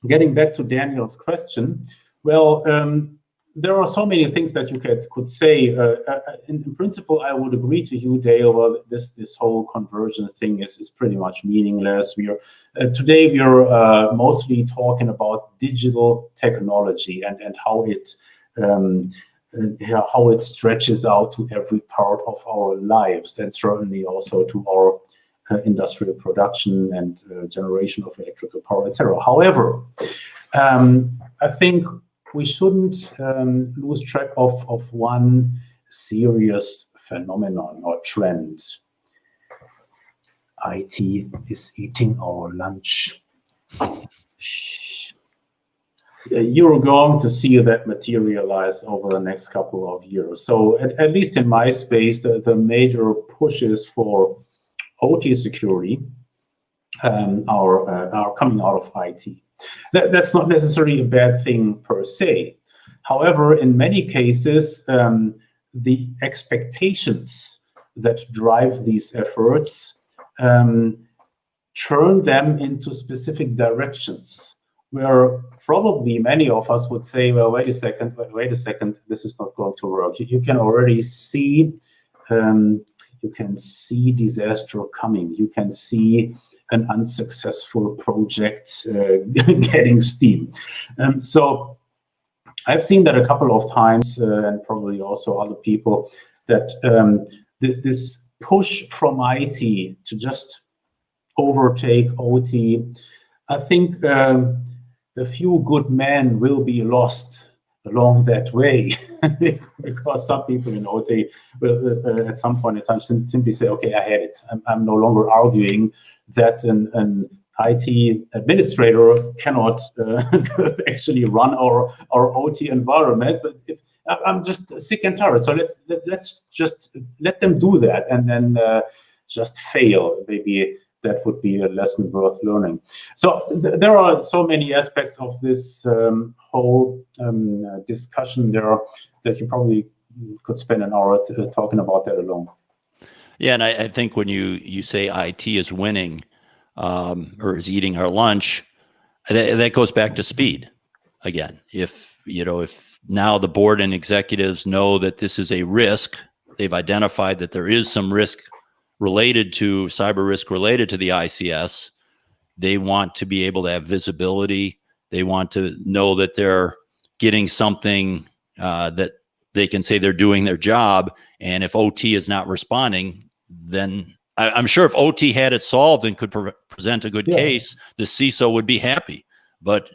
getting back to Daniel's question, well, there are so many things that you could say. In principle, I would agree to you, Dale. Well, this whole convergence thing is pretty much meaningless. Today we are mostly talking about digital technology and how it stretches out to every part of our lives, and certainly also to our industrial production and generation of electrical power, etc. However, I think we shouldn't lose track of one serious phenomenon or trend. IT is eating our lunch. You're going to see that materialize over the next couple of years. So at least in my space, the major pushes for OT security are coming out of IT. That's not necessarily a bad thing per se. However, in many cases, the expectations that drive these efforts turn them into specific directions, where probably many of us would say, well, wait a second, this is not going to work. You can already see, disaster coming. You can see an unsuccessful project getting steam. So I've seen that a couple of times, and probably also other people, that this push from IT to just overtake OT, I think a few good men will be lost along that way, because some people in OT will at some point in time simply say, okay, I had it. I'm no longer arguing that an IT administrator cannot actually run our OT environment, but I'm just sick and tired. So let's just let them do that, and then just fail. Maybe that would be a lesson worth learning. So there are so many aspects of this whole discussion there that you probably could spend an hour talking about that alone. Yeah, and I think when you say IT is winning or is eating our lunch, that goes back to speed again. If now the board and executives know that this is a risk, they've identified that there is some risk related to cyber risk related to the ICS. They want to be able to have visibility. They want to know that they're getting something that they can say they're doing their job. And if OT is not responding, then I'm sure if OT had it solved and could present a good case, the CISO would be happy. But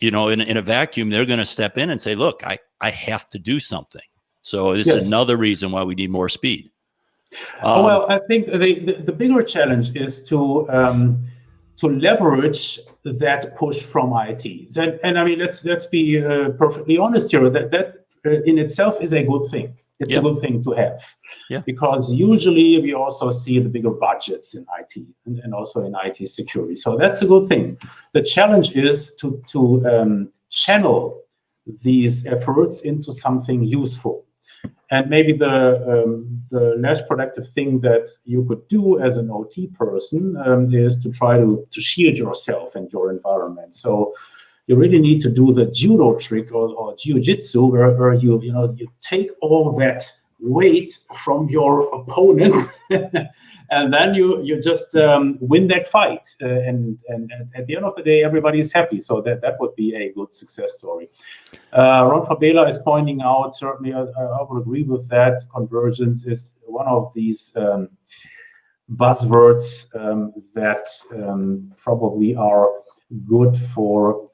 in a vacuum, they're going to step in and say, look, I have to do something. So this is another reason why we need more speed. Well, I think the bigger challenge is to leverage that push from IT. And I mean, let's be perfectly honest here. That in itself is a good thing. It's a good thing to have, because usually we also see the bigger budgets in IT and also in IT security. So that's a good thing. The challenge is to channel these efforts into something useful. And maybe the less productive thing that you could do as an OT person is to try to shield yourself and your environment. So you really need to do the judo trick or jiu-jitsu, where you take all that weight from your opponent, and then you just win that fight. And at the end of the day, everybody is happy. So that would be a good success story. Ron Fabela is pointing out, certainly I would agree with that, convergence is one of these buzzwords that probably are good for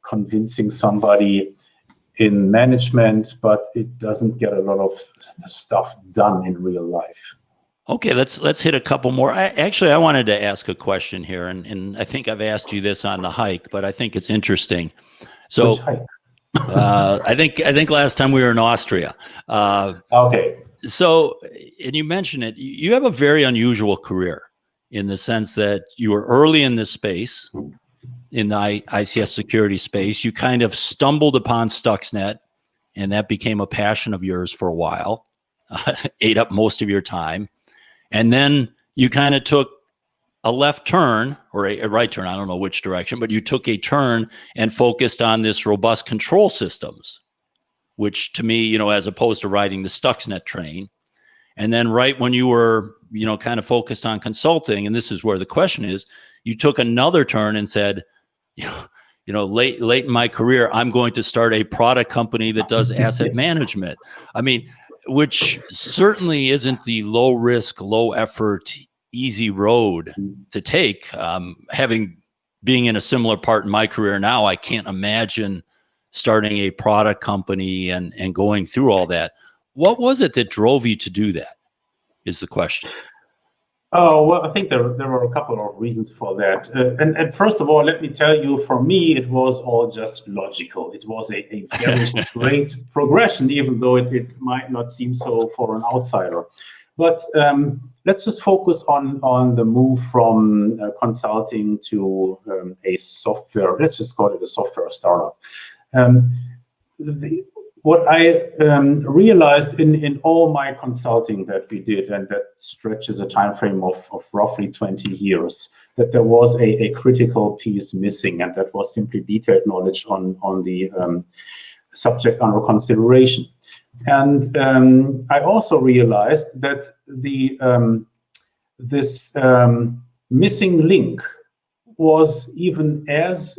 convincing somebody in management, but it doesn't get a lot of stuff done in real life. Okay, let's hit a couple more. I wanted to ask a question here, and I think I've asked you this on the hike, but I think it's interesting. So, which hike? I think last time we were in Austria. Okay. So, and you mentioned it. You have a very unusual career in the sense that you were early in this space, in the ICS security space. You kind of stumbled upon Stuxnet, and that became a passion of yours for a while, ate up most of your time. And then you kind of took a left turn or a right turn, I don't know which direction, but you took a turn and focused on this robust control systems, which to me, as opposed to riding the Stuxnet train. And then right when you were, kind of focused on consulting, and this is where the question is, you took another turn and said, late in my career, I'm going to start a product company that does asset management. I mean, which certainly isn't the low risk, low effort, easy road to take. Being in a similar part in my career now, I can't imagine starting a product company and going through all that. What was it that drove you to do that, is the question. Oh, well, I think there were a couple of reasons for that. And first of all, let me tell you, for me, it was all just logical. It was a very straight progression, even though it might not seem so for an outsider. But let's just focus on the move from consulting to a software, let's just call it a software startup. What I realized in all my consulting that we did, and that stretches a time frame of roughly 20 years, that there was a critical piece missing, and that was simply detailed knowledge on the subject under consideration. And I also realized that this missing link was even as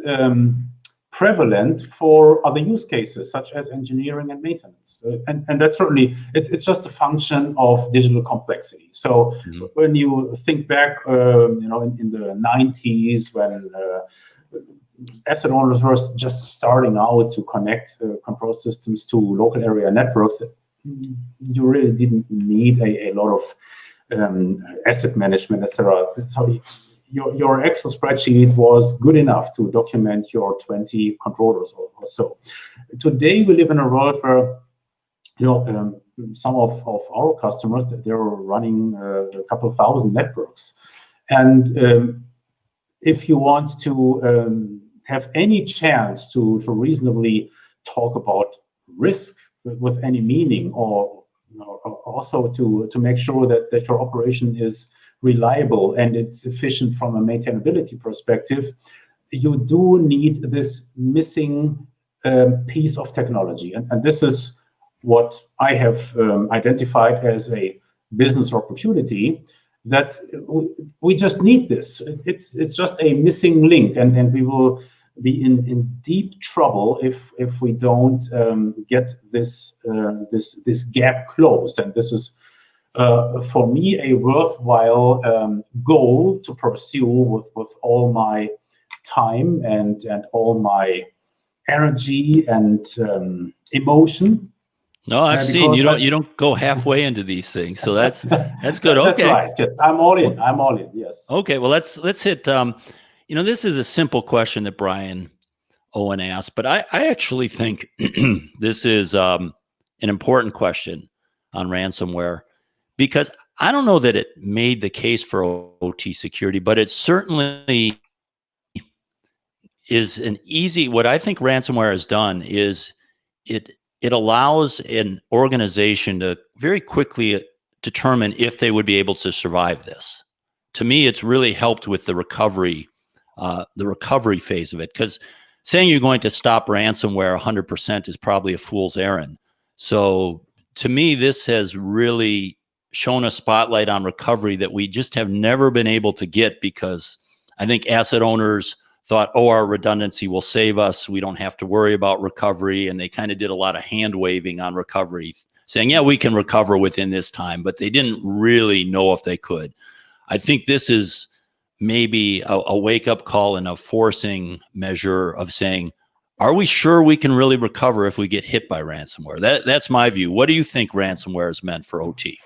prevalent for other use cases, such as engineering and maintenance. And that's certainly, it's just a function of digital complexity. So when you think back, in the 90s, when asset owners were just starting out to connect control systems to local area networks, you really didn't need a lot of asset management, etc. So your Excel spreadsheet was good enough to document your 20 controllers or so. Today, we live in a world where, some of our customers, they're running a couple of thousand networks. And if you want to have any chance to reasonably talk about risk with any meaning, or also to make sure that your operation is reliable and it's efficient from a maintainability perspective, you do need this missing piece of technology. And this is what I have identified as a business opportunity, that we just need this. It's just a missing link, and we will be in deep trouble if we don't get this gap closed. And this is for me a worthwhile goal to pursue with all my time and all my energy and emotion. No, I've seen you don't go halfway into these things, so that's good. Okay, that's right. I'm all in. Yes. Okay, well let's hit. This is a simple question that Bryan Owen asked, but I actually think this is an important question on ransomware, because I don't know that it made the case for OT security, but it certainly is an easy. What I think ransomware has done is it allows an organization to very quickly determine if they would be able to survive this. To me, it's really helped with the recovery phase of it, because saying you're going to stop ransomware 100% is probably a fool's errand. So to me, this has really shown a spotlight on recovery that we just have never been able to get, because I think asset owners thought, oh, our redundancy will save us, we don't have to worry about recovery. And they kind of did a lot of hand waving on recovery, saying, yeah, we can recover within this time, but they didn't really know if they could. I think this is maybe a wake-up call and a forcing measure of saying, are we sure we can really recover if we get hit by ransomware? That's my view. What do you think ransomware is meant for OT?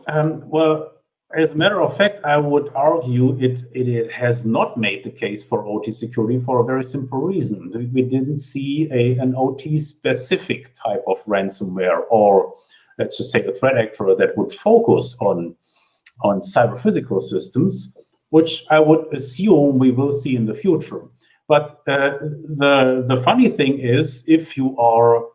Well, as a matter of fact, I would argue it has not made the case for OT security for a very simple reason. We didn't see an OT-specific type of ransomware, or let's just say a threat actor that would focus on cyber-physical systems, which I would assume we will see in the future. But the funny thing is, if you are,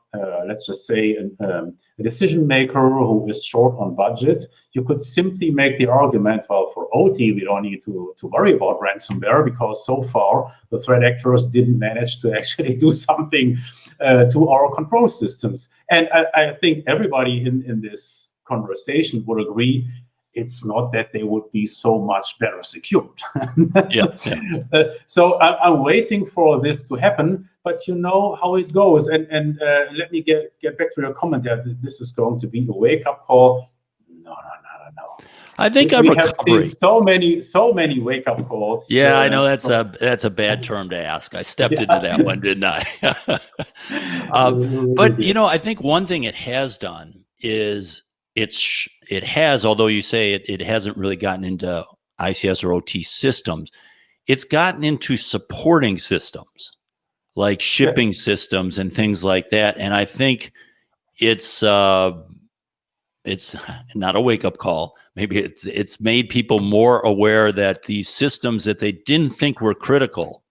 let's just say, a decision maker who is short on budget, you could simply make the argument, well, for OT, we don't need to worry about ransomware, because so far the threat actors didn't manage to actually do something to our control systems. And I think everybody in this conversation would agree, it's not that they would be so much better secured. So I'm waiting for this to happen, but you know how it goes. And let me get back to your comment that this is going to be a wake-up call. No. I think we have seen so many wake-up calls. Yeah, I know that's a bad term to ask. I stepped into that one, didn't I? But you know, I think one thing it has done is it has, although you say it hasn't really gotten into ICS or OT systems, it's gotten into supporting systems like shipping systems and things like that. And I think it's not a wake-up call. Maybe it's made people more aware that these systems that they didn't think were critical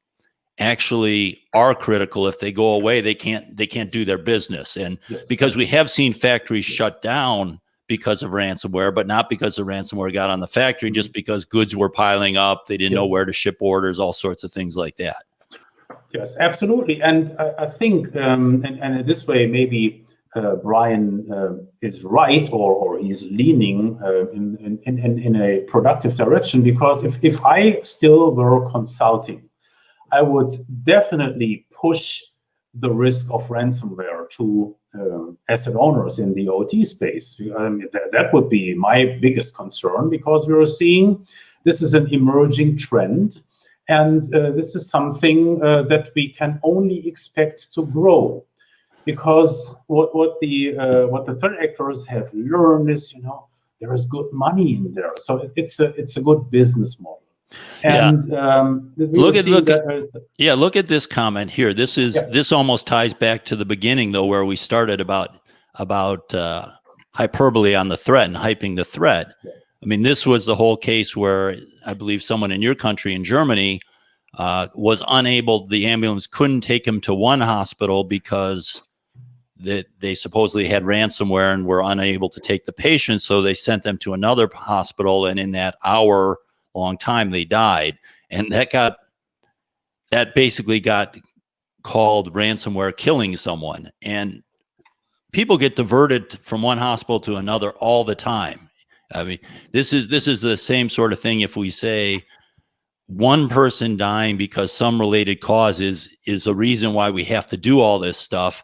actually are critical. If they go away, they can't do their business. And because we have seen factories shut down because of ransomware, but not because the ransomware got on the factory, just because goods were piling up, they didn't know where to ship orders, all sorts of things like that. Yes, absolutely. And I think, and this way, maybe Bryan is right, or he's leaning in a productive direction, because if I still were consulting, I would definitely push the risk of ransomware to asset owners in the OT space. That would be my biggest concern, because we are seeing this is an emerging trend, and this is something that we can only expect to grow, because what the threat actors have learned is, there is good money in there, so it's a good business model. And look at this comment here. This almost ties back to the beginning, though, where we started about hyperbole on the threat and hyping the threat. I mean, this was the whole case where I believe someone in your country, in Germany, was unable. The ambulance couldn't take him to one hospital because they supposedly had ransomware and were unable to take the patient. So they sent them to another hospital, and in that hour-long time, they died. And that basically got called ransomware killing someone. And people get diverted from one hospital to another all the time. I mean, this is the same sort of thing. If we say one person dying because some related cause is a reason why we have to do all this stuff,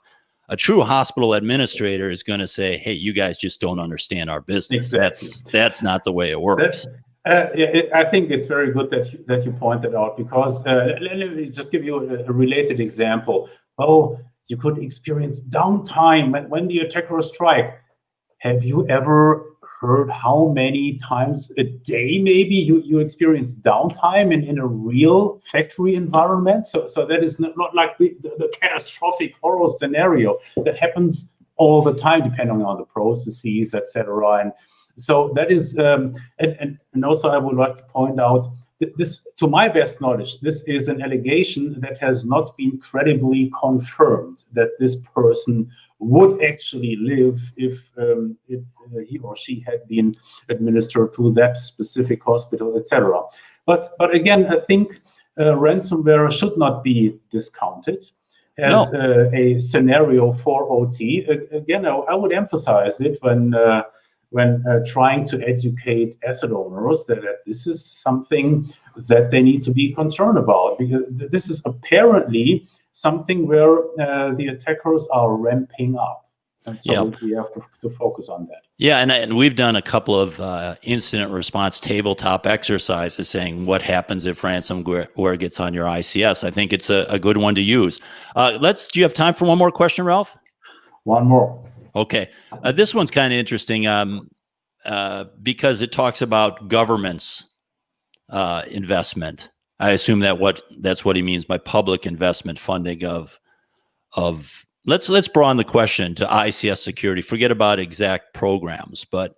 a true hospital administrator is going to say, hey, you guys just don't understand our business. Exactly. That's not the way it works. I think it's very good that you pointed out, because let me just give you a related example. Oh, you could experience downtime when the attackers strike. Have you ever heard how many times a day maybe you experience downtime in a real factory environment? So that is not like the catastrophic horror scenario that happens all the time, depending on the processes, etc. And so that is, and also I would like to point out that this, to my best knowledge, this is an allegation that has not been credibly confirmed, that this person would actually live if he or she had been administered to that specific hospital, etc. But again, I think ransomware should not be discounted. as a scenario for OT. Again, I would emphasize it when trying to educate asset owners that this is something that they need to be concerned about, because this is apparently something where the attackers are ramping up. And so we have to focus on that. Yeah, and we've done a couple of incident response tabletop exercises saying what happens if ransomware gets on your ICS. I think it's a good one to use. Do you have time for one more question, Ralph? One more. Okay. This one's kind of interesting because it talks about government's investment. I assume that's what he means by public investment funding of let's broaden the question to ICS security. Forget about exact programs, but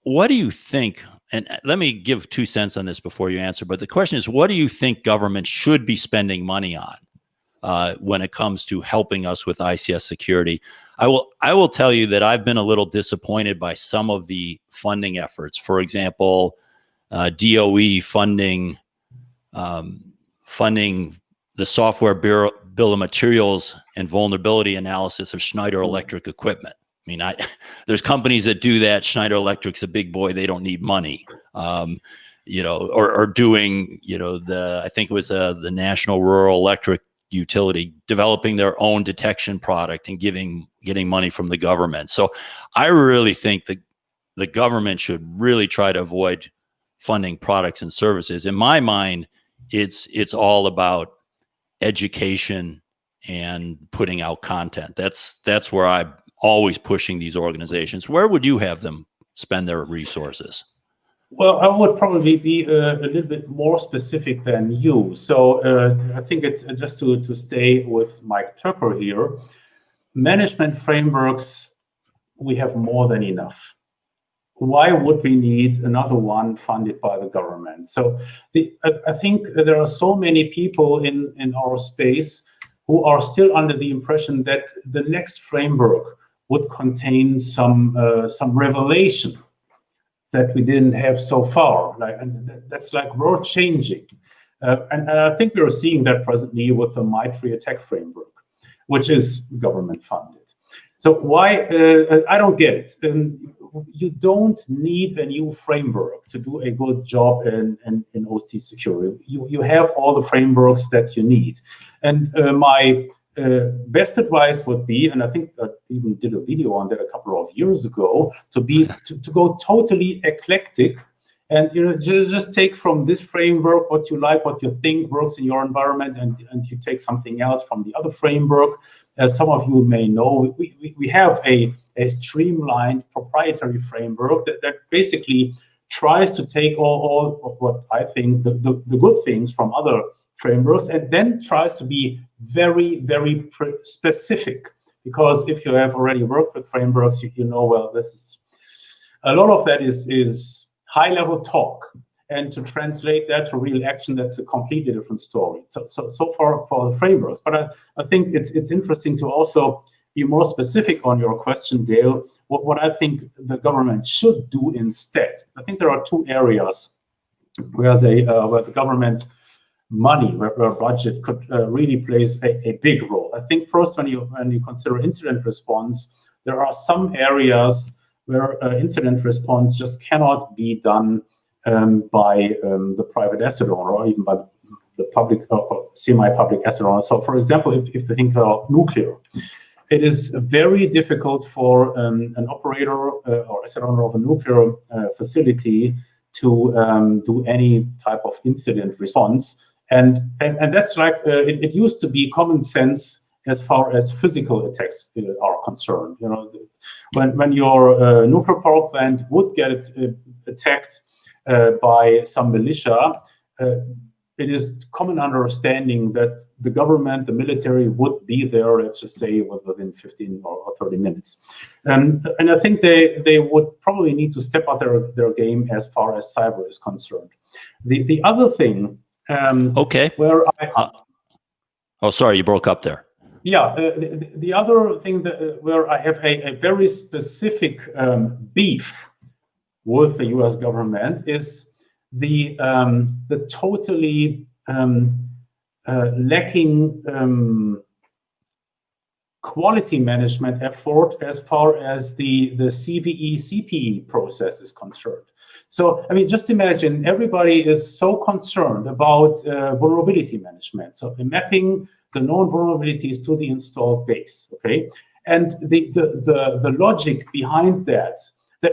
what do you think? And let me give 2 cents on this before you answer. But the question is, what do you think government should be spending money on when it comes to helping us with ICS security? I will tell you that I've been a little disappointed by some of the funding efforts. For example, DOE funding the software bill of materials and vulnerability analysis of Schneider Electric equipment. I mean, there's companies that do that. Schneider Electric's a big boy; they don't need money. Or doing, I think it was the National Rural Electric Utility developing their own detection product and getting money from the government. So, I really think that the government should really try to avoid funding products and services. In my mind, it's all about education and putting out content. That's where I'm always pushing these organizations. Where would you have them spend their resources? Well, I would probably be a little bit more specific than you. So I think it's just to stay with Mike Toecker here. Management frameworks, we have more than enough. Why would we need another one funded by the government? So I think there are so many people in our space who are still under the impression that the next framework would contain some revelation that we didn't have so far. And that's like world changing. And I think we're seeing that presently with the MITRE ATT&CK framework, which is government funded. So why, I don't get it. You don't need a new framework to do a good job in OT security. You have all the frameworks that you need. And my best advice would be, and I think I even did a video on that a couple of years ago, to go totally eclectic and just take from this framework what you like, what you think works in your environment, and you take something else from the other framework. As some of you may know, we have a streamlined proprietary framework that basically tries to take all of what I think the good things from other frameworks, and then tries to be very, very specific. Because if you have already worked with frameworks, you know, well, this is a lot of that is high-level talk, and to translate that to real action, that's a completely different story. So far for the frameworks, but I think it's interesting to also be more specific on your question, Dale. What I think the government should do instead. I think there are 2 areas where the government money, where budget could really plays a big role. I think first, when you consider incident response, there are some areas where incident response just cannot be done by the private asset owner, or even by the public or semi-public asset owner. So, for example, if you think about nuclear, it is very difficult for an operator or asset owner of a nuclear facility to do any type of incident response. And that's like, it used to be common sense as far as physical attacks are concerned. You know, when your nuclear power plant would get attacked by some militia, it is common understanding that the government, the military, would be there, let's just say, within 15 or 30 minutes. And I think they would probably need to step up their game as far as cyber is concerned. The other thing, where sorry, you broke up there. Yeah, the other thing where I have a very specific beef with the U.S. government is the totally lacking quality management effort as far as the CVE CPE process is concerned. So, I mean, just imagine everybody is so concerned about vulnerability management. So mapping the known vulnerabilities to the installed base, okay? And the logic behind that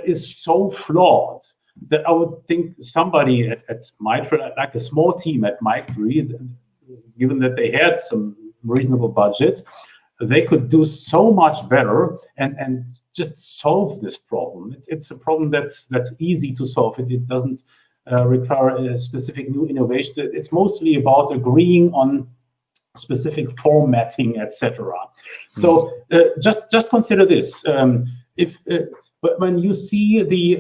is so flawed that I would think somebody at Mitre, like a small team at Mitre, given that they had some reasonable budget, they could do so much better and just solve this problem. It's a problem that's easy to solve. It doesn't require a specific new innovation. It's mostly about agreeing on specific formatting, etc. So just consider this: when you see the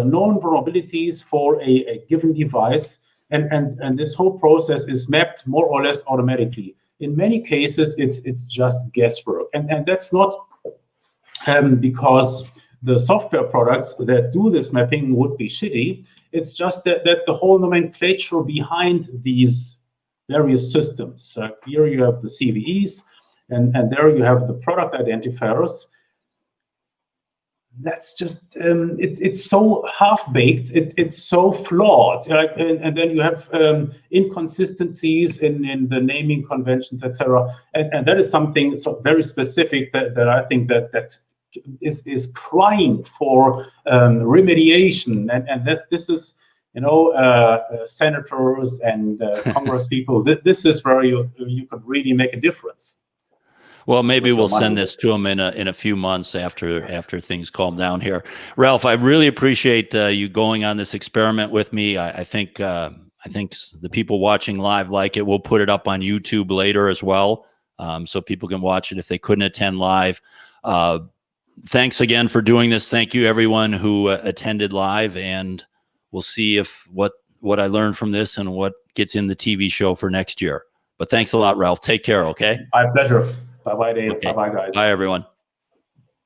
known vulnerabilities for a given device, and this whole process is mapped more or less automatically. In many cases, it's just guesswork, and that's not because the software products that do this mapping would be shitty. It's just that the whole nomenclature behind these various systems. Here you have the CVEs, and there you have the product identifiers. That's just it's so half-baked, it's so flawed, and then you have inconsistencies in the naming conventions, etc. And that is something so very specific that I think that is crying for remediation, and this is, you know, senators and Congress people. This is where you could really make a difference. Well, maybe we'll send this to them in a few months after things calm down here. Ralph, I really appreciate you going on this experiment with me. I think the people watching live like it. We'll put it up on YouTube later as well, so people can watch it if they couldn't attend live. Thanks again for doing this. Thank you, everyone who attended live, and we'll see if what I learned from this and what gets in the TV show for next year. But thanks a lot, Ralph. Take care, okay? My pleasure. Bye-bye, Dave. Okay. Bye-bye, guys. Bye, everyone.